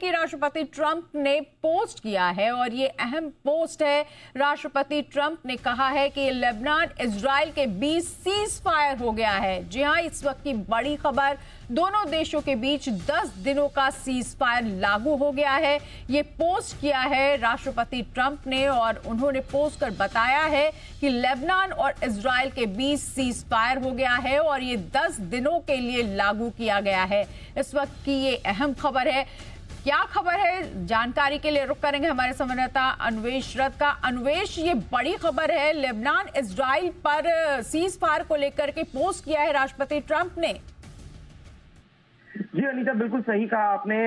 कि राष्ट्रपति ट्रंप ने पोस्ट किया है और ये अहम पोस्ट है। राष्ट्रपति ट्रंप ने कहा है कि लेबनान इजराइल के बीच सीज फायर हो गया है। जी हां, इस वक्त की बड़ी खबर, दोनों देशों के बीच 10 दिनों का सीज फायर लागू हो गया है। ये पोस्ट किया है राष्ट्रपति ट्रंप ने और उन्होंने पोस्ट कर बताया है कि लेबनान और इजराइल के बीच सीज फायर हो गया है और ये 10 दिनों के लिए लागू किया गया है। इस वक्त की ये अहम खबर है। क्या खबर है, जानकारी के लिए रुक करेंगे हमारे संवाददाता अन्वेश रथ का। अन्वेश, ये बड़ी खबर है, लेबनान इजराइल पर सीज फायर को लेकर के पोस्ट किया है राष्ट्रपति ट्रंप ने। जी अनीता, बिल्कुल सही कहा आपने।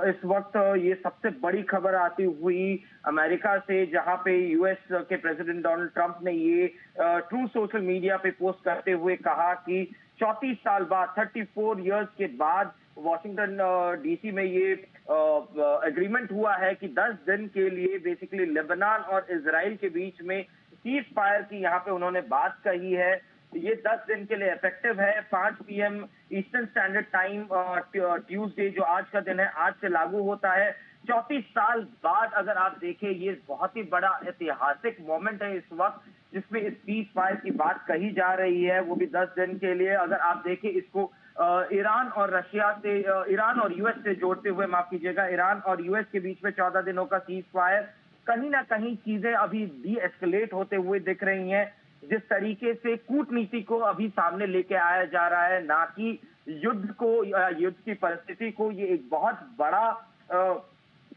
इस वक्त ये सबसे बड़ी खबर आती हुई अमेरिका से, जहां पे यूएस के प्रेसिडेंट डोनाल्ड ट्रंप ने ये ट्रू सोशल मीडिया पे पोस्ट करते हुए कहा कि 34 साल बाद, 34 इयर्स के बाद वॉशिंगटन डीसी में ये एग्रीमेंट हुआ है कि 10 दिन के लिए बेसिकली लेबनान और इजराइल के बीच में सीज फायर की यहाँ पे उन्होंने बात कही है। ये 10 दिन के लिए इफेक्टिव है। 5 PM eastern standard time Tuesday, जो आज का दिन है, आज से लागू होता है। 34 साल बाद अगर आप देखें, ये बहुत ही बड़ा ऐतिहासिक मोमेंट है इस वक्त, जिसमें इस सीज फायर की बात कही जा रही है, वो भी 10 दिन के लिए। अगर आप देखें इसको ईरान और रशिया से, ईरान और यूएस से जोड़ते हुए, माफ कीजिएगा, ईरान और यूएस के बीच में 14 दिनों का सीज फायर, कहीं ना कहीं चीजें अभी डी एस्केलेट होते हुए दिख रही हैं। जिस तरीके से कूटनीति को अभी सामने लेके आया जा रहा है, ना कि युद्ध को, युद्ध की परिस्थिति को, ये एक बहुत बड़ा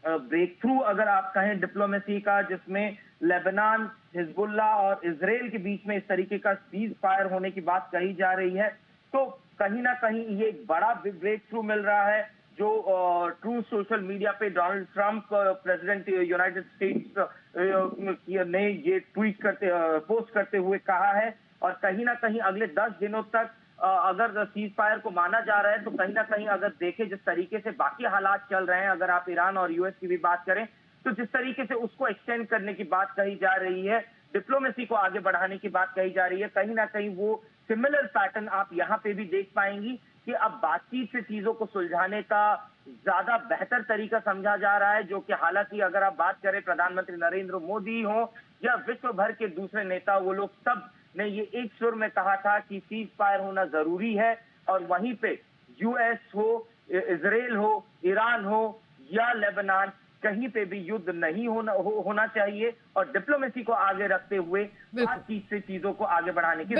ब्रेक थ्रू अगर आप कहें डिप्लोमेसी का, जिसमें लेबनान, हिजबुल्ला और इजराइल के बीच में इस तरीके का सीज फायर होने की बात कही जा रही है। तो कहीं ना कहीं ये एक बड़ा ब्रेक थ्रू मिल रहा है, जो ट्रू सोशल मीडिया पे Donald Trump, president United states ने ये ट्वीट करते, पोस्ट करते हुए कहा है। और कहीं ना कहीं अगले 10 दिनों तक अगर सीज फायर को माना जा रहा है, तो कहीं ना कहीं अगर देखें जिस तरीके से बाकी हालात चल रहे हैं, अगर आप ईरान और यूएस की भी बात करें, तो जिस तरीके से उसको एक्सटेंड करने की बात कही जा रही है, डिप्लोमेसी को आगे बढ़ाने की बात कही जा रही है, कहीं ना कहीं वो सिमिलर पैटर्न आप यहाँ पे भी देख पाएंगी कि अब बातचीत से चीजों को सुलझाने का ज्यादा बेहतर तरीका समझा जा रहा है। जो कि हालांकि अगर आप बात करें प्रधानमंत्री नरेंद्र मोदी हो या विश्व भर के दूसरे नेता, वो लोग सब ने ये एक सुर में कहा था कि सीज फायर होना जरूरी है। और वहीं पे यूएस हो, इजराइल हो, ईरान हो या लेबनान, कहीं पे भी युद्ध नहीं होना चाहिए और डिप्लोमेसी को आगे रखते हुए बातचीत से चीजों को आगे बढ़ाने की